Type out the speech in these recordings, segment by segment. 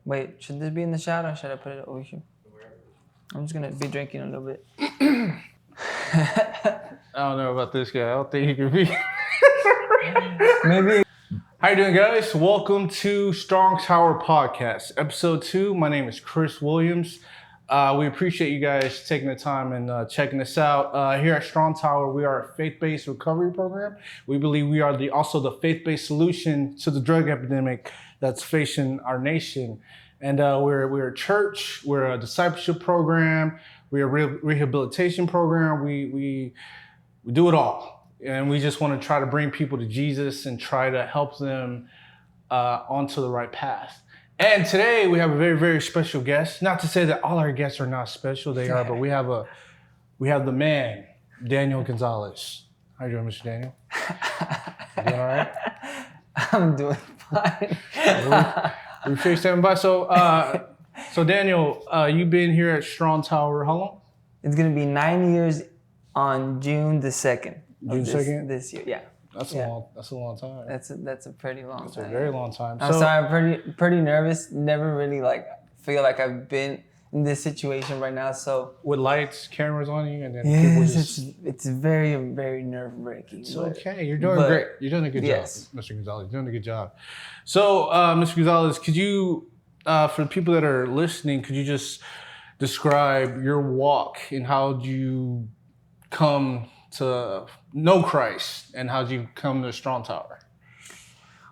Wait, should this be in the shot or should I put it over here? I'm just gonna be drinking a little bit. I don't know about this guy. I don't think he can be. Maybe. How you doing, guys? Welcome to Strong Tower Podcast, episode 2. My name is Chris Williams. We appreciate you guys taking the time and checking us out. Here at Strong Tower, we are a faith-based recovery program. We believe we are also the faith-based solution to the drug epidemic that's facing our nation. And we're a church, we're a discipleship program, we're a rehabilitation program. We do it all. And we just want to try to bring people to Jesus and try to help them onto the right path. And today we have a very, very special guest. Not to say that all our guests are not special, they are, but we have the man, Daniel Gonzalez. How you doing, Mr. Daniel? You doing all right? I'm doing fine. We appreciate standing by. So Daniel, you've been here at Strong Tower how long? It's gonna be 9 years on June the 2nd. June 2nd? This year, yeah. That's a long time. That's a pretty long time. It's a very long time. I'm sorry, I'm pretty nervous. Never really feel like I've been in this situation right now. So with lights, cameras on you, and then yes, it's very, very nerve-wracking. It's okay. You're doing great. You're doing a good job, Mr. Gonzalez. You're doing a good job. So, Mr. Gonzalez, could you, for the people that are listening, could you just describe your walk and how did you come to know Christ and how did you come to Strong Tower?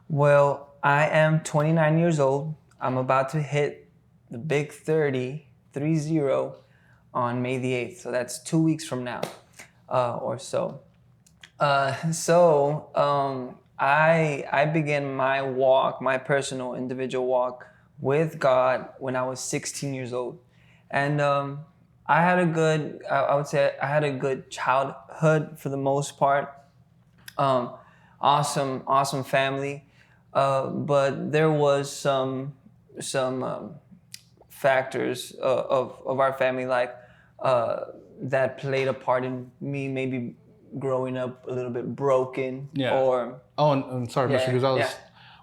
Well, I am 29 years old. I'm about to hit the big 30 on May the 8th. So that's 2 weeks from now or so. I began my walk, my personal individual walk with God when I was 16 years old. And I had a good, I would say I had a good childhood for the most part. Awesome family. But there was some factors of our family that played a part in me maybe growing up a little bit broken. Yeah. I'm sorry, Mr. Gonzalez. Yeah.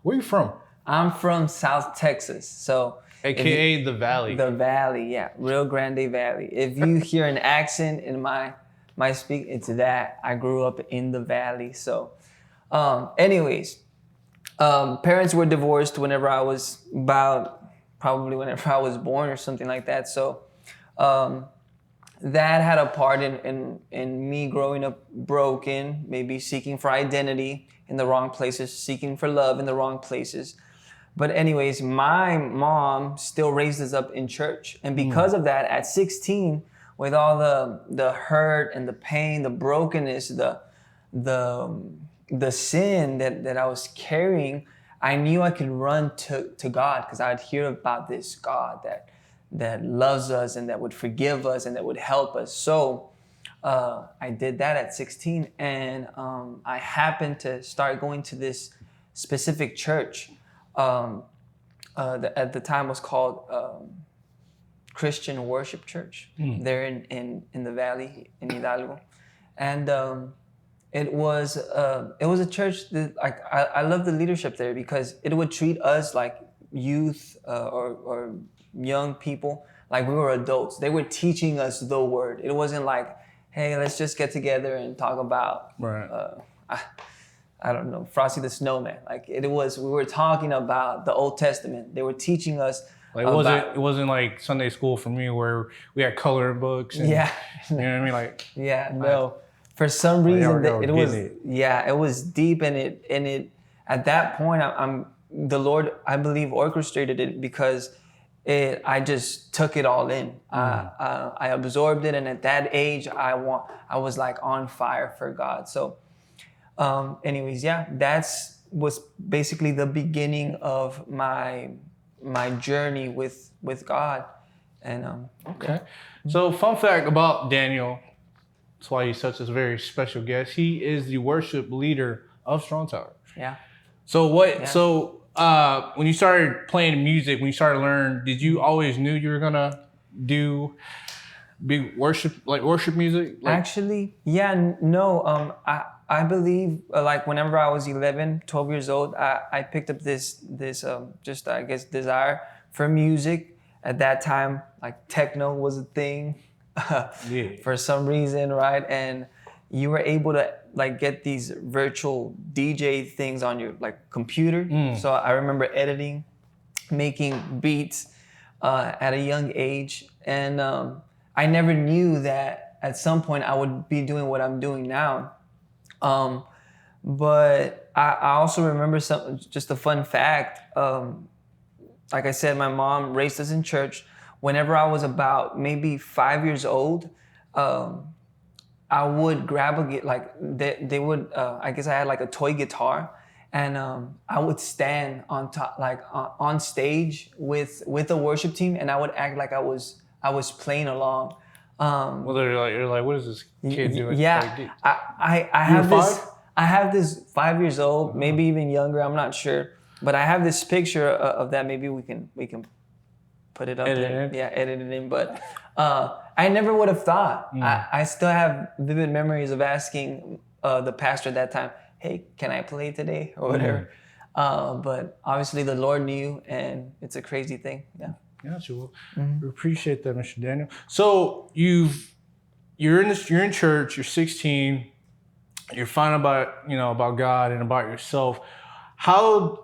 Where are you from? I'm from South Texas, so AKA the Valley. The Valley, yeah, Rio Grande Valley. If you hear an accent in my speak, it's that I grew up in the Valley. So, parents were divorced whenever I was whenever I was born or something like that. So, that had a part in me growing up broken, maybe seeking for identity in the wrong places, seeking for love in the wrong places. But anyways, my mom still raised us up in church. And because of that, at 16, with all the hurt and the pain, the brokenness, the sin that I was carrying, I knew I could run to God because I'd hear about this God that loves us and that would forgive us and that would help us. So I did that at 16, and I happened to start going to this specific church. At the time was called Christian Worship Church. There in the Valley in Hidalgo, and it was a church that I love the leadership there because it would treat us like youth or young people like we were adults. They were teaching us the word. It wasn't like, hey, let's just get together and talk about I don't know, Frosty the Snowman. Like we were talking about the Old Testament. They were teaching us. Like it wasn't like Sunday school for me where we had coloring books. And, yeah. You know what I mean? No. For some reason, it was deep, and it at that point, the Lord, I believe, orchestrated it because I just took it all in. I absorbed it, and at that age, I was like on fire for God. So. That was basically the beginning of my journey with God. And okay. So fun fact about Daniel, that's why he's such a very special guest. He is the worship leader of Strong Tower. Yeah. So when you started playing music, when you started learning, did you always knew you were gonna do big worship music? Actually, yeah, no. I believe like whenever I was 11, 12 years old, I picked up this just I guess desire for music. At that time, like techno was a thing Yeah. for some reason, right? And you were able to like get these virtual DJ things on your like computer. So I remember editing, making beats at a young age, and I never knew that at some point I would be doing what I'm doing now. But I also remember just a fun fact. Like I said, my mom raised us in church. Whenever I was about maybe 5 years old, I would grab they would, I guess I had like a toy guitar, and I would stand on top, like on stage with a worship team, and I would act like I was playing along. Well, you're like, what is this kid doing? Yeah, Like, I you were have this. 5? I have this 5 years old, maybe even younger. I'm not sure, but I have this picture of that. Maybe we can put it up Edit there. it in? Yeah, edit it in. But I never would have thought. I still have vivid memories of asking the pastor at that time, "Hey, can I play today?" or whatever. But obviously the Lord knew, and it's a crazy thing. Yeah. Gotcha. Well, we appreciate that, Mr. Daniel. So you're in church. You're 16. You're finding about God and about yourself.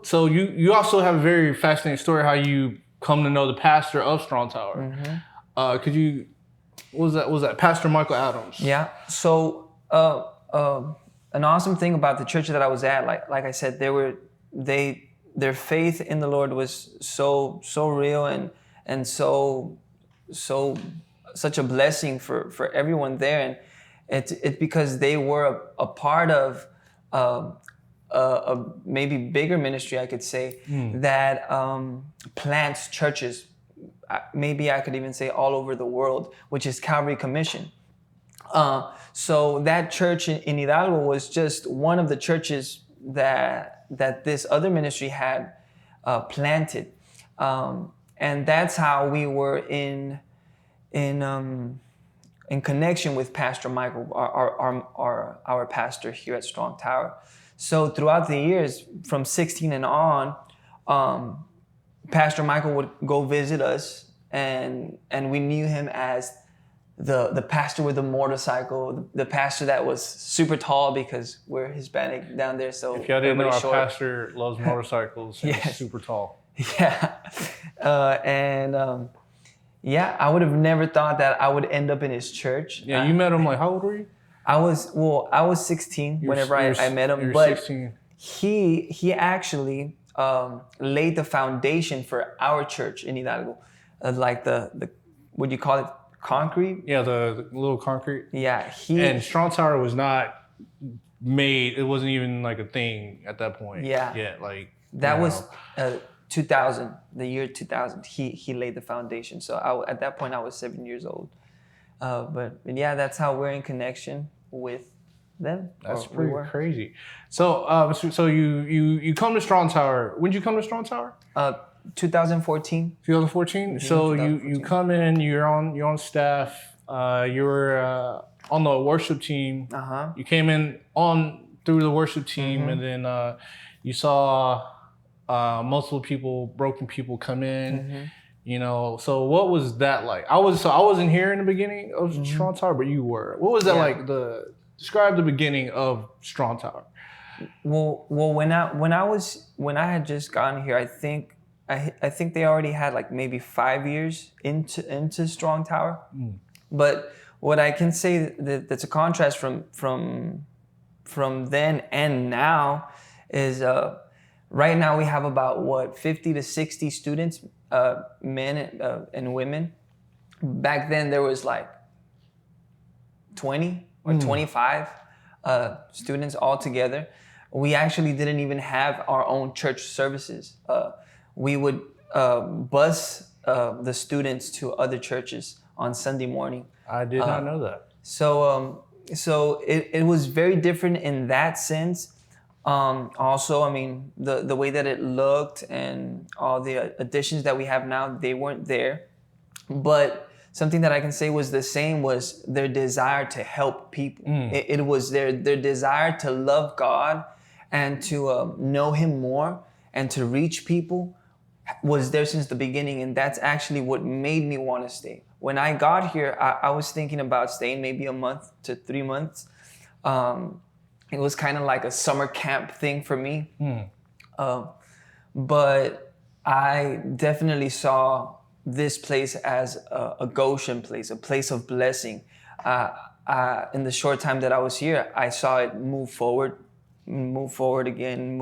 So you also have a very fascinating story how you come to know the pastor of Strong Tower. What was that Pastor Michael Adams? Yeah. So an awesome thing about the church that I was at, like I said, their faith in the Lord was so real and such a blessing for everyone there, and it's because they were a part of a maybe bigger ministry, I could say, that plants churches. Maybe I could even say all over the world, which is Calvary Commission. So that church in Hidalgo was just one of the churches that this other ministry had planted, and that's how we were in connection with Pastor Michael, our pastor here at Strong Tower. So throughout the years, from 16 and on, Pastor Michael would go visit us, and we knew him as the pastor with the motorcycle, the pastor that was super tall because we're Hispanic down there. So If y'all didn't know, our short. pastor loves motorcycles and Yes. is super tall. Yeah, yeah, I would have never thought that I would end up in his church. Yeah, you met him like, how old were you? I was 16 whenever I met him, You're but 16. he actually laid the foundation for our church in Hidalgo, like the what do you call it, concrete? Yeah, the little concrete. Yeah, And Strong Tower was not made. It wasn't even like a thing at that point. Yeah. Yeah, like that was 2000, the year 2000. He laid the foundation. So at that point I was 7 years old. But yeah, that's how we're in connection with them. That's pretty crazy. So so you come to Strong Tower. When did you come to Strong Tower? 2014. 2014. So you come in. You're on staff. You were on the worship team. You came in through the worship team, and then you saw multiple broken people come in. You know, so what was that like? I wasn't here in the beginning of Strong Tower, but you were. What was that like? Describe the beginning of Strong Tower. Well, when I had just gotten here, I think they already had like maybe 5 years into Strong Tower. But what I can say that's a contrast from then and now is right now we have about 50 to 60 students, men and women. Back then there was like 20 or 25 students all together. We actually didn't even have our own church services. We would bus the students to other churches on Sunday morning. I did not know that. So it was very different in that sense. Also, I mean, the way that it looked and all the additions that we have now, they weren't there. But something that I can say was the same was their desire to help people. It was their desire to love God and to know Him more and to reach people was there since the beginning, and that's actually what made me want to stay. When I got here, I was thinking about staying maybe a month to 3 months. It was kind of like a summer camp thing for me. But I definitely saw this place as a Goshen place, a place of blessing. In the short time that I was here, I saw it move forward again,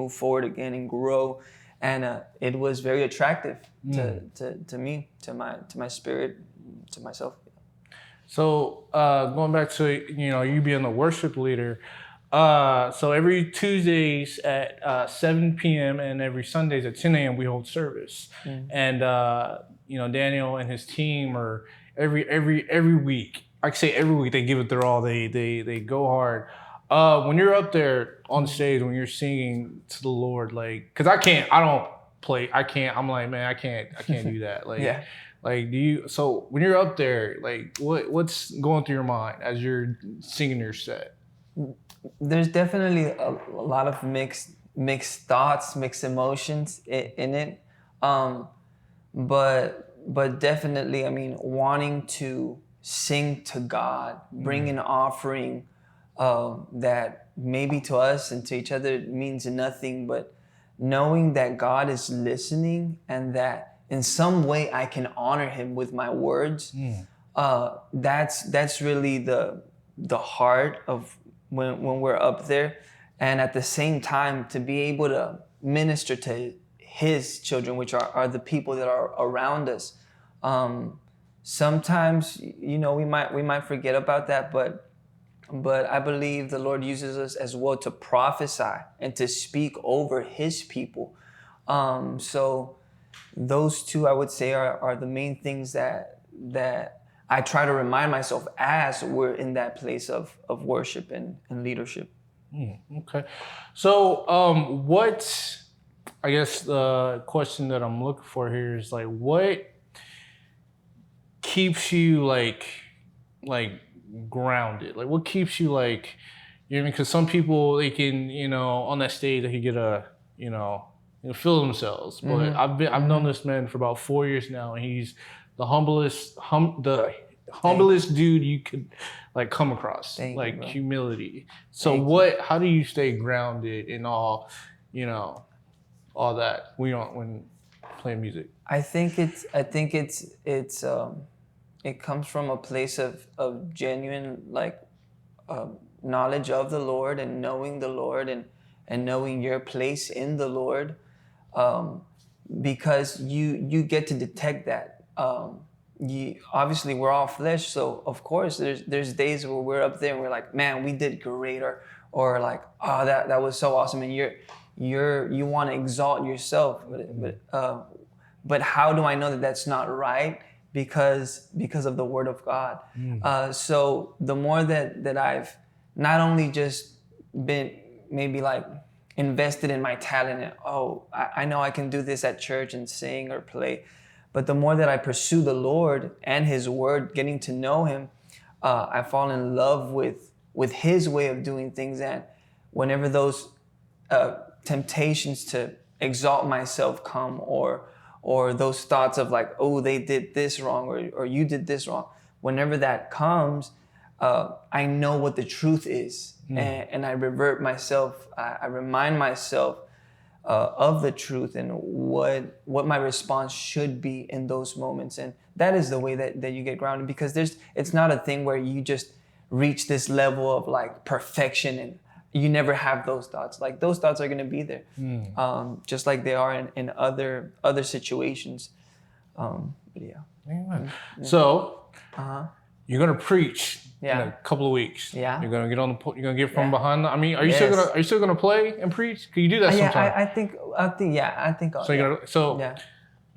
and grow. And it was very attractive to me, to my spirit, to myself. So going back to you being the worship leader, so every Tuesdays at 7 p.m. and every Sundays at 10 a.m. we hold service, and Daniel and his team are every week. I can say every week they give it their all. They go hard. When you're up there on stage, when you're singing to the Lord, like, cause I don't play. I'm like, man, I can't do that. Like, Yeah. Like, so when you're up there, like, what's going through your mind as you're singing your set? There's definitely a lot of mixed thoughts, mixed emotions in it. But definitely, I mean, wanting to sing to God, bring an offering, that maybe to us and to each other means nothing, but knowing that God is listening and that in some way I can honor Him with my words. That's really the heart of when we're up there, and at the same time to be able to minister to His children, which are the people that are around us. Sometimes we might forget about that, but I believe the Lord uses us as well to prophesy and to speak over His people. So those two, I would say, are the main things that I try to remind myself as we're in that place of worship and leadership. Okay. So what, I guess the question that I'm looking for here is like, what keeps you like grounded? Like, what keeps you like, because some people, they can, on that stage, they can get feel themselves. But I've known this man for about 4 years now, and he's the humblest dude you could like come across. Like, humility. So how do you stay grounded in all that when playing music? I think it comes from a place of genuine knowledge of the Lord and knowing the Lord and knowing your place in the Lord, because you get to detect that. Obviously we're all flesh, so of course there's days where we're up there and we're like, man, we did great, or like, oh, that was so awesome, and you want to exalt yourself, but how do I know that that's not right? Because of the Word of God. So the more that I've not only just been maybe like invested in my talent and I know I can do this at church and sing or play, but the more that I pursue the Lord and His Word, getting to know Him, I fall in love with His way of doing things. And whenever those temptations to exalt myself come, or those thoughts of like, oh, they did this wrong, or you did this wrong, whenever that comes, I know what the truth is, and I revert myself. I remind myself of the truth and what my response should be in those moments, and that is the way that you get grounded, because it's not a thing where you just reach this level of like perfection and you never have those thoughts. Like, those thoughts are going to be there, just like they are in other situations. But yeah. Amen. So you're going to preach in a couple of weeks. Yeah. You're going to get you're going to get from behind. I mean, are you still going to play and preach? Can you do that sometime? I think. So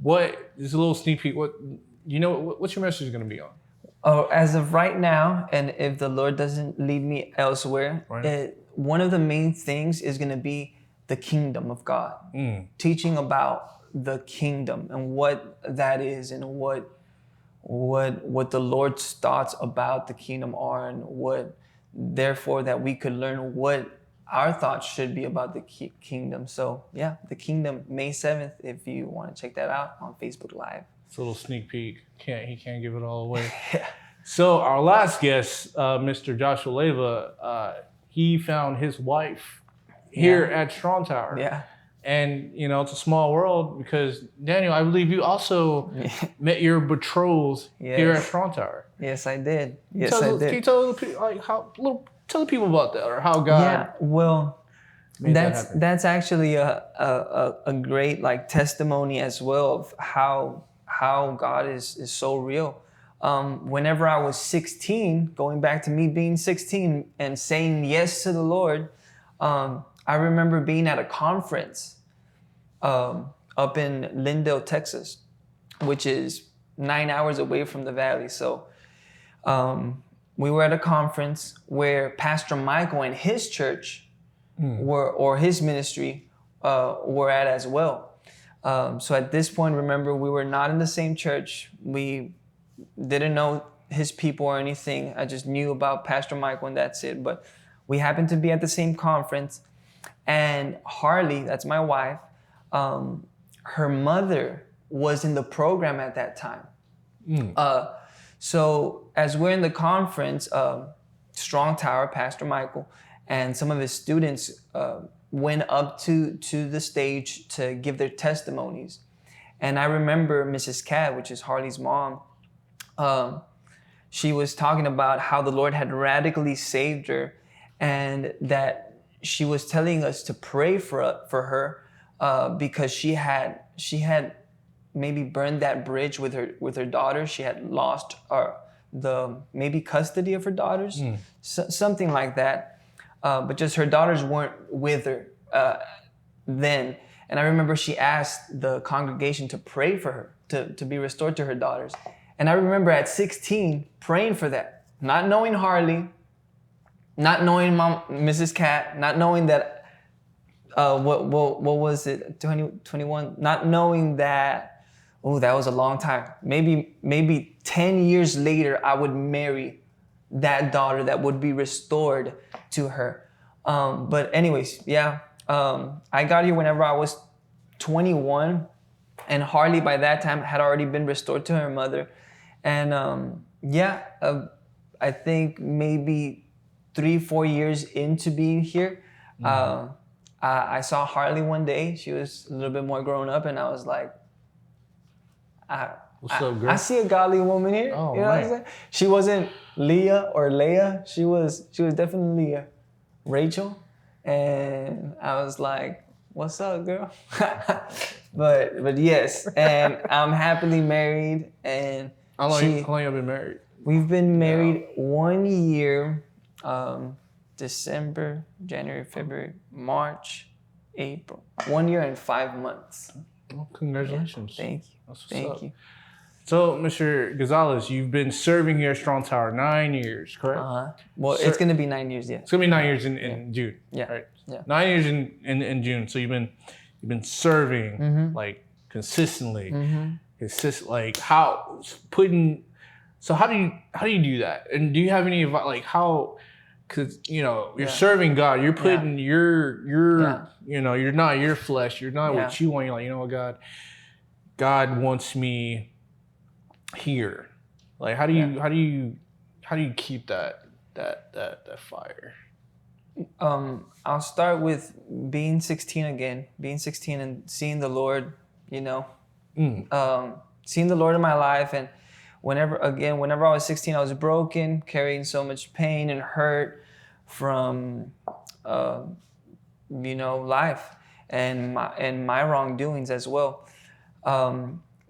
what is a little sneak peek? What's your message going to be on? Oh, as of right now, and if the Lord doesn't lead me elsewhere, one of the main things is going to be the kingdom of God. Teaching about the kingdom and what that is, and what the Lord's thoughts about the kingdom are, and what therefore that we could learn what our thoughts should be about the kingdom. So yeah, the kingdom, May 7th, if you want to check that out on Facebook Live. It's a little sneak peek. He can't give it all away. So our last guest, Mr. Joshua Leyva, he found his wife here at Strong Tower. Yeah. And, it's a small world because, Daniel, I believe you also met your betrothed here at Strong Tower. Yes, I did. Can you tell the people about that, or how God? Yeah, well, that's actually a great testimony as well of how God is so real. Whenever I was 16, going back to me being 16 and saying yes to the Lord, I remember being at a conference up in Lindale, Texas, which is 9 hours away from the valley. So we were at a conference where Pastor Michael and his church or his ministry were at as well. So at this point, remember, we were not in the same church. We didn't know his people or anything. I just knew about Pastor Michael and that's it. But we happened to be at the same conference. And Harley, that's my wife, her mother was in the program at that time. So as we're in the conference, Strong Tower, Pastor Michael, and some of his students went up to the stage to give their testimonies. And I remember Mrs. Cat, which is Harley's mom, she was talking about how the Lord had radically saved her, and that she was telling us to pray for her because she had maybe burned that bridge with her daughter. She had lost the maybe custody of her daughters, something like that. But just her daughters weren't with her then. And I remember she asked the congregation to pray for her, to be restored to her daughters. And I remember at 16 praying for that, not knowing Harley, not knowing Mrs. Cat, not knowing that, what was it, 21, not knowing that, that was a long time. Maybe 10 years later, I would marry that daughter that would be restored to her. But anyways, I got here whenever I was 21, and Harley by that time had already been restored to her mother. And I think maybe 3-4 years into being here, I saw Harley one day. She was a little bit more grown up, and I was like, what's up, girl? I see a godly woman here. Oh, you know what I'm saying? She wasn't Leah or Leia. She was definitely Rachel. And I was like, what's up, girl? but yes, and I'm happily married. And how long have you been married? We've been married 1 year, December, January, February, March, April. 1 year and 5 months. Well, congratulations. Yeah, thank you. Thank you. So, Mr. Gonzalez, you've been serving here at Strong Tower 9 years, correct? Well, it's going to be 9 years, yeah. It's going to be 9 years in June. Yeah. Right? Yeah. 9 years in June. So you've been serving consistently. So how do you do that? And do you have any advice, because you're serving God, you're putting your you're not your flesh, you're not what you want. You're like, you know what, God wants me here. Like, how do you keep that fire? I'll start with being 16 again, and seeing the Lord, seeing the Lord in my life. And whenever I was 16, I was broken, carrying so much pain and hurt from, life and my wrongdoings as well.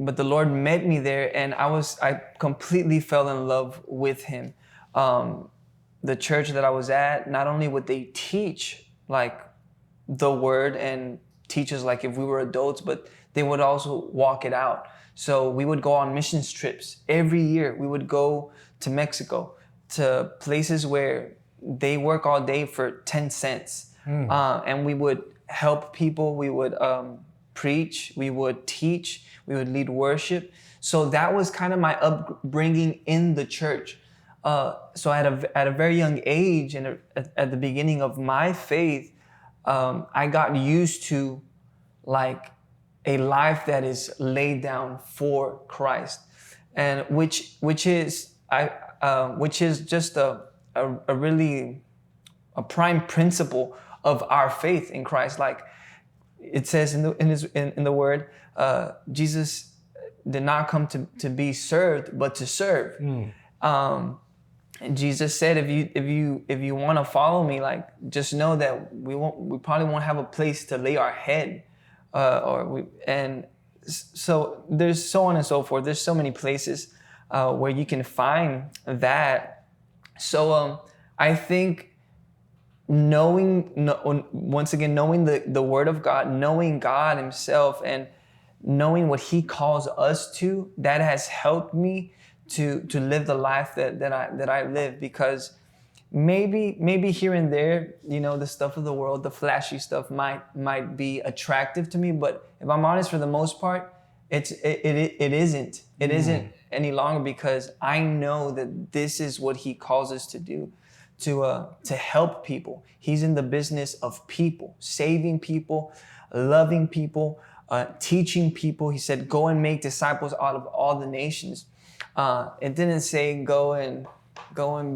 But the Lord met me there, and I completely fell in love with Him. The church that I was at, not only would they teach the word and teach us if we were adults, but they would also walk it out. So we would go on missions trips every year. We would go to Mexico, to places where they work all day for 10 cents. And we would help people. We would preach, we would teach, we would lead worship. So that was kind of my upbringing in the church. So at a very young age and at the beginning of my faith, I got used to like a life that is laid down for Christ, and which is just a really a prime principle of our faith in Christ. Like it says in the word, Jesus did not come to be served, but to serve. And Jesus said, if you want to follow me, like just know that we probably won't have a place to lay our head, so there's so on and so forth. There's so many places where you can find that. So I think knowing the Word of God, knowing God Himself, and knowing what He calls us to, that has helped me to live the life that I live. Because maybe here and there, the stuff of the world, the flashy stuff might be attractive to me, but if I'm honest, for the most part, it isn't any longer, because I know that this is what He calls us to do, to help people. He's in the business of people, saving people, loving people, teaching people. He said, go and make disciples out of all the nations. It didn't say go and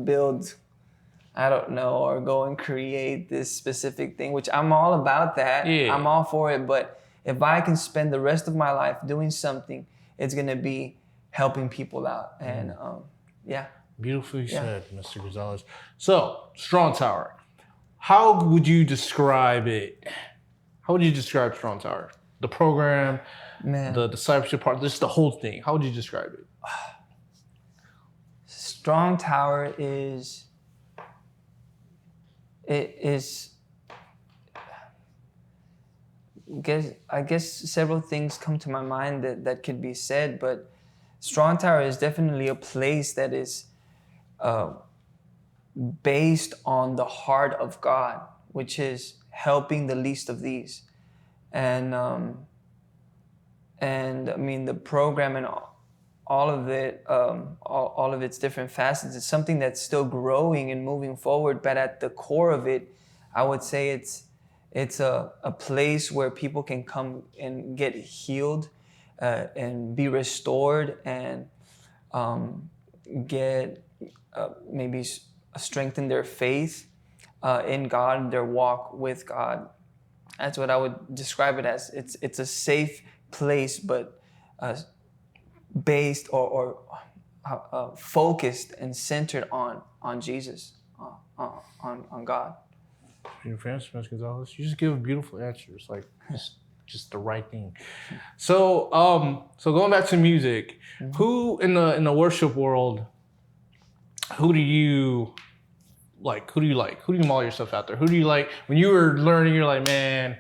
build, I don't know, or go and create this specific thing, which I'm all about that. Yeah. I'm all for it. But if I can spend the rest of my life doing something, it's going to be helping people out. And yeah. Beautifully said, Mr. Gonzalez. So, Strong Tower. How would you describe it? How would you describe Strong Tower? The program, the discipleship part, just the whole thing. How would you describe it? Strong Tower is I guess several things come to my mind that could be said, but Strong Tower is definitely a place that is based on the heart of God, which is helping the least of these. And I mean, the program and all of it, all of its different facets, it's something that's still growing and moving forward. But at the core of it, I would say it's a place where people can come and get healed and be restored and get maybe strengthen their faith in God, their walk with God. That's what I would describe it as. It's a safe place, but based or focused and centered on Jesus, on God. Beautiful answer, Mr. Gonzalez. You just give a beautiful answer. It's like just the right thing. So going back to music, who in the worship world, who do you like? Who do you model yourself out there? Who do you like when you were learning? You're like, man.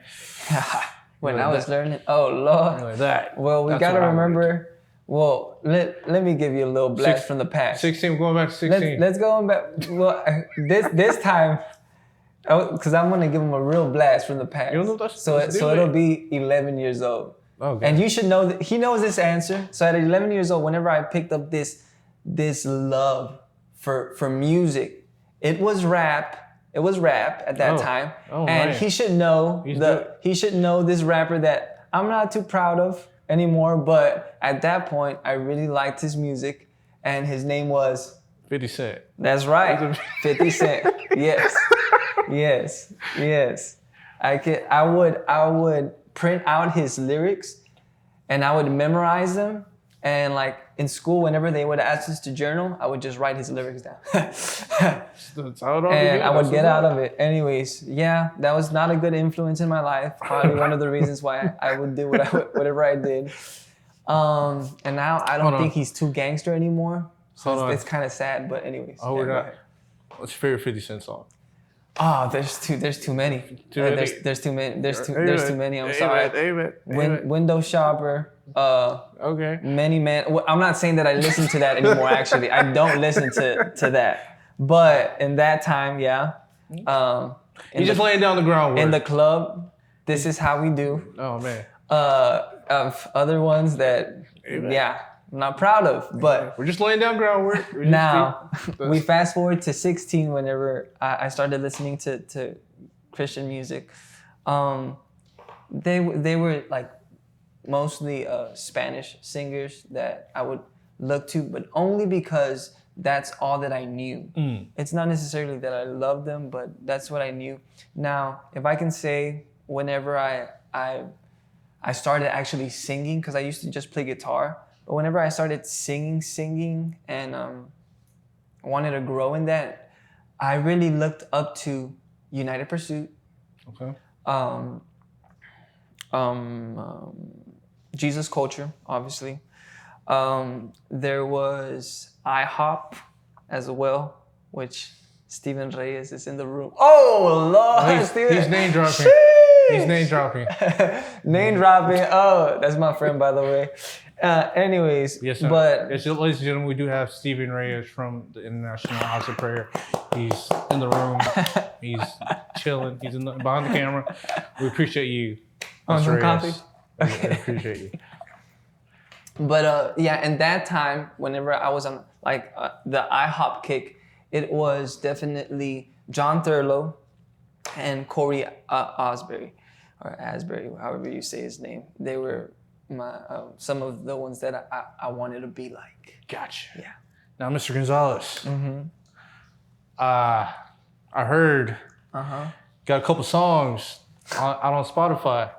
When I was learning, oh Lord. Like that. Well, we gotta remember. Well, let me give you a little blast from the past. 16, going back to 16. Let's go back. Well, this time, because I'm gonna give him a real blast from the past. You don't know so it'll be 11 years old. Okay. And you should know that he knows this answer. So at 11 years old, whenever I picked up this love for music, it was rap. It was rap at that time. Oh, and man. he should know this rapper that I'm not too proud of anymore, but at that point I really liked his music, and his name was 50 Cent. That's right. 50 Cent. Yes. I would print out his lyrics and I would memorize them, and like in school, whenever they would ask us to journal, I would just write his lyrics down. And I would get out of it. Anyways, yeah, that was not a good influence in my life. Probably one of the reasons why I would do whatever I did. And now I don't think he's too gangster anymore. So it's kind of sad, but anyways. Oh, we're not. What's your favorite 50 Cent song? Oh, there's too many. There's too many. There's too many. I'm sorry. Amen. Window Shopper. Okay. Many Man. Well, I'm not saying that I listen to that anymore. Actually, I don't listen to that. But in that time, yeah. You're just laying down the groundwork. In the club, This Is How We Do. Oh man. Of other ones that, yeah, I'm not proud of. But We're just laying down groundwork. now, we fast forward to 16 whenever I started listening to Christian music. They were like mostly Spanish singers that I would look to, but only because that's all that I knew. It's not necessarily that I loved them, but that's what I knew. Now, if I can say, whenever I started actually singing, because I used to just play guitar, but whenever I started singing, and wanted to grow in that, I really looked up to United Pursuit, Okay. Jesus Culture, obviously. There was IHOP as well, which Steven Reyes is in the room. Oh, Lord, Steven. He's name dropping. He's name dropping. Name dropping. Oh, that's my friend, by the way. Anyways, Yes, sir. but Yes, ladies and gentlemen, we do have Steven Reyes from the International House of Prayer. He's in the room. He's chilling. He's behind the camera. We appreciate you. On some Reyes. coffee? Okay. We appreciate you. But yeah, and that time, whenever I was on the IHOP kick, it was definitely John Thurlow and Corey Asbury, or Asbury, however you say his name. They were my some of the ones that I wanted to be like. Gotcha. Yeah. Now, Mr. Gonzalez. I heard got a couple songs out on Spotify.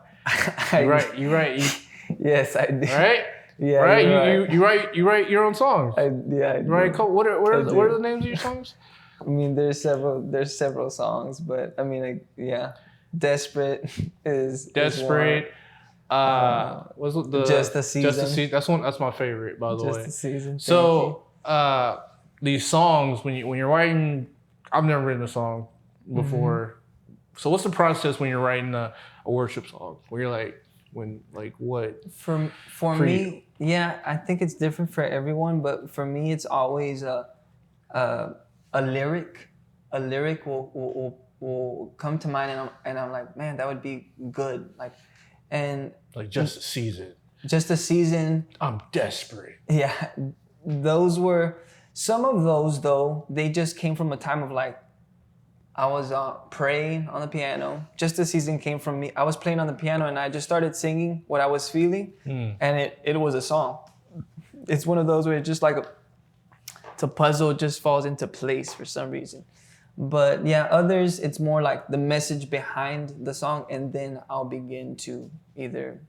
You right. Yes, I did. Right? Yeah. Right. You write your own songs. I Right? What are the names of your songs? I mean, there's several songs, but I mean, like, yeah, Desperate is Desperate. Was it the Just a Season? Just a Season. That's my favorite, by the way. Just a Season. So these songs, when you're writing, I've never written a song before. So what's the process when you're writing a worship song? Where you're like, what? For me, yeah, I think it's different for everyone, but for me, it's always a lyric. A lyric will come to mind, and I'm like, man, that would be good. Like Just a Season. Just a Season. I'm desperate. Yeah, those were some of those though. They just came from a time of like, I was praying on the piano. Just a Season came from me. I was playing on the piano and I just started singing what I was feeling, and it was a song. It's one of those where it's just like it's a puzzle, it just falls into place for some reason. But yeah, others, it's more like the message behind the song, and then I'll begin to either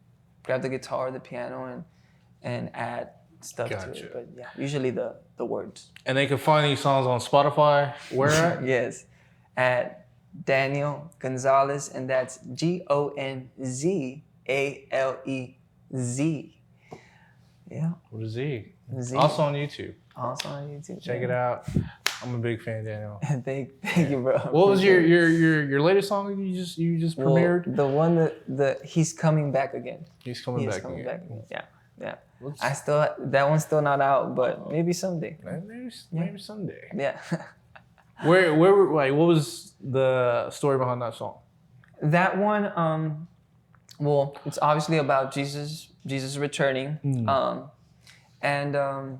grab the guitar or the piano and add stuff to it. But yeah, usually the words. And they can find these songs on Spotify. Where at? Yes, at Daniel Gonzalez, and that's Gonzalez. Yeah. What is Z? Z. Also on YouTube. Also on YouTube. Check it out. I'm a big fan, Daniel. Thank you, bro. What was your latest song you just premiered? The one that he's coming back again. He's coming back again. Yeah. That one's still not out, but maybe someday. Maybe someday. Yeah. Where what was the story behind that song? That one, well, it's obviously about Jesus returning, and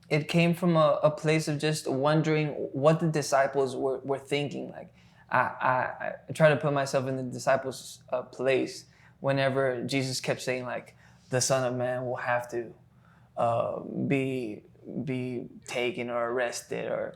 it came from a place of just wondering what the disciples were thinking. Like, I try to put myself in the disciples' place whenever Jesus kept saying, like, the Son of Man will have to be taken or arrested, or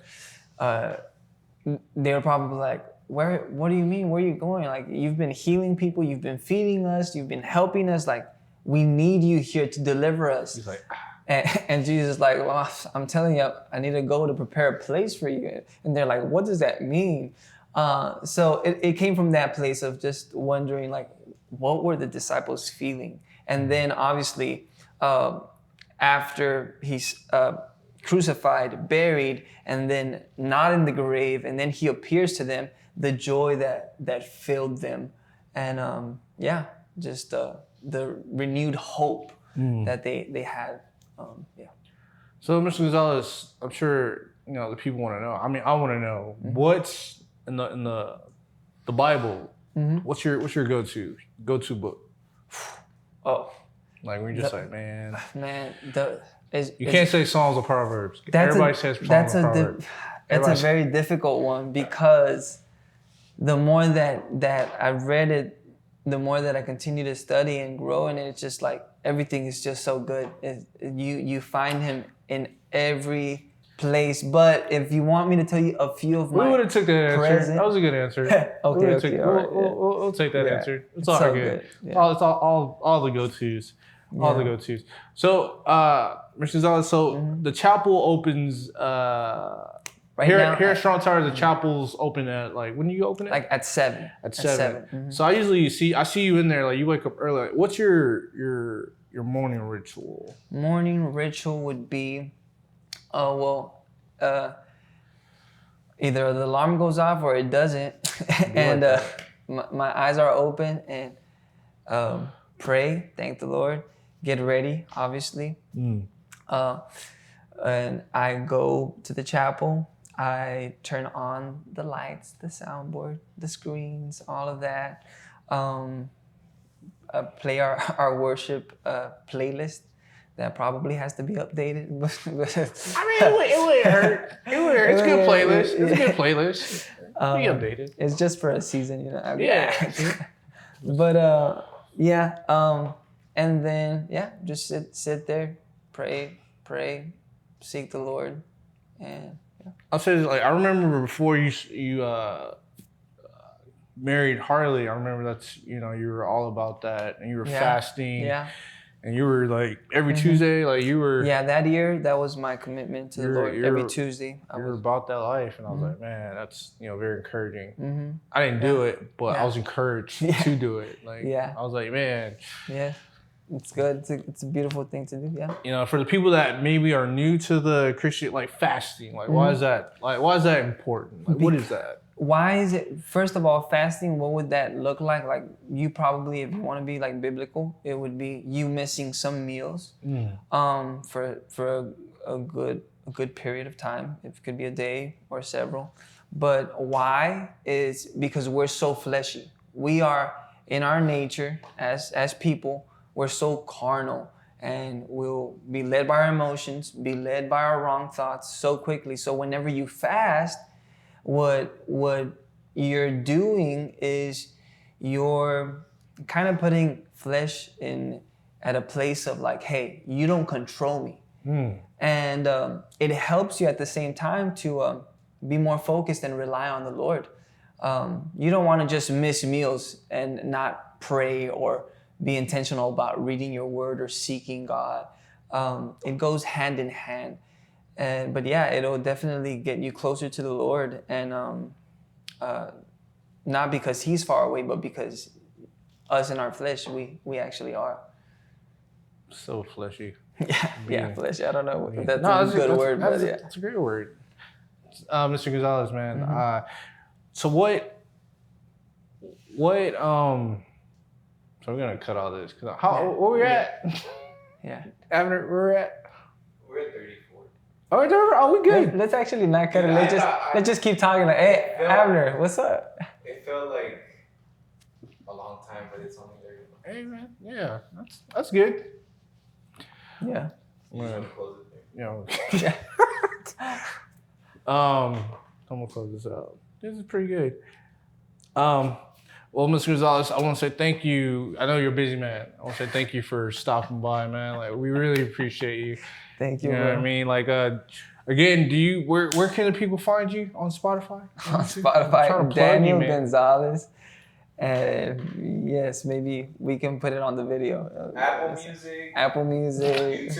they were probably like, what do you mean? Where are you going? Like, you've been healing people, you've been feeding us, you've been helping us. Like, we need you here to deliver us. He's like, and Jesus is like, well, I'm telling you, I need to go to prepare a place for you. And they're like, what does that mean? So it came from that place of just wondering, like, what were the disciples feeling? And then obviously, after he's crucified, buried, and then not in the grave, and then he appears to them, the joy that filled them. And just the renewed hope that they had. So, Mr. Gonzalez, I'm sure the people want to know. I mean, I want to know what's in the Bible. What's your go-to book? Oh Like we're just like, man. man, You can't say Songs of Proverbs. That's Everybody a, says Songs that's of a Proverbs. that's a Everybody- very difficult one because the more that I've read it, the more that I continue to study and grow, and it's just like everything is just so good. You find him in every place. But if you want me to tell you a few of We my would have took that answer. present- That was a good answer. Okay, all right, We'll take that Yeah. answer. It's It's all so good. good, yeah. It's all the go-tos. All the Yeah. go-tos. So, Mr. Gonzalez, so the chapel opens Right here now, at Strong Tower. The chapel's open at like, when do you open it? like at 7. At 7. Mhm. So I usually see you in there. Like you wake up early. Like, what's your morning ritual? Morning ritual would be, either the alarm goes off or it doesn't, and my eyes are open and pray, thank the Lord, get ready, obviously, and I go to the chapel. I turn on the lights, the soundboard, the screens, all of that. Play our worship playlist that probably has to be updated. I mean, it wouldn't hurt. It wouldn't hurt. It's a good playlist. It's a good playlist. Be updated. It's just for a season, Yeah. But and then just sit there, pray, seek the Lord, and I'll say this, like I remember before you married Harley. I remember that's you were all about that, and you were fasting. Yeah. And you were like every Tuesday, like you were. Yeah, that year that was my commitment to the Lord. Every Tuesday, You were about that life, and I was like, man, that's very encouraging. I didn't do it, but I was encouraged to do it. Like, I was like, man. Yeah, it's good. It's a beautiful thing to do. Yeah. For the people that maybe are new to the Christian, like fasting, like why is that? Like why is that important? Like what is that? Why is it? First of all, fasting. What would that look like? Like you probably, if you want to be like biblical, it would be you missing some meals, for a good period of time. It could be a day or several. But why is because we're so fleshy. We are in our nature as people. We're so carnal, and we'll be led by our emotions, be led by our wrong thoughts so quickly. So whenever you fast, what you're doing is you're kind of putting flesh at a place of like, hey, you don't control me. And it helps you at the same time to be more focused and rely on the Lord. You don't want to just miss meals and not pray or be intentional about reading your word or seeking God. It goes hand in hand. But it'll definitely get you closer to the Lord, and not because He's far away, but because us in our flesh, we actually are. So fleshy. Fleshy. I don't know if that's a good word, but yeah. That's a great word. Mr. Gonzalez, man. So what so we're gonna cut all this because where we at? Yeah. Abner, where we're at? We're at 34. Oh, we good. Let's actually not cut it. Let's just keep talking. Like, hey, Abner, what's up? It felt like a long time, but it's only 30. Hey man, yeah, that's good. Yeah. You just want to close it there. Yeah. Yeah. I'm gonna close this out. This is pretty good. Well, Mr. Gonzalez, I want to say thank you. I know you're a busy man. I want to say thank you for stopping by, man. Like we really appreciate you. Thank you. You know what I mean? Like, again, where can the people find you on Spotify? On Spotify, Daniel Gonzalez. And yes, maybe we can put it on the video. Apple Music. YouTube Music.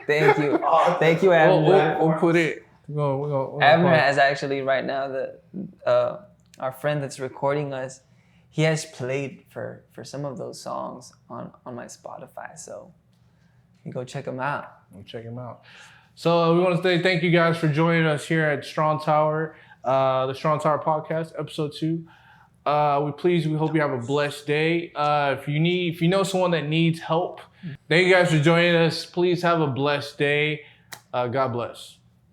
Thank you. Thank you, Abner. We'll put it. We'll Abner has actually right now our friend that's recording us, he has played for some of those songs on my Spotify. So you go check them out. Check him out. So we want to say thank you guys for joining us here at Strong Tower, the Strong Tower Podcast, episode 2. We hope you have a blessed day. If you know someone that needs help, thank you guys for joining us. Please have a blessed day. God bless.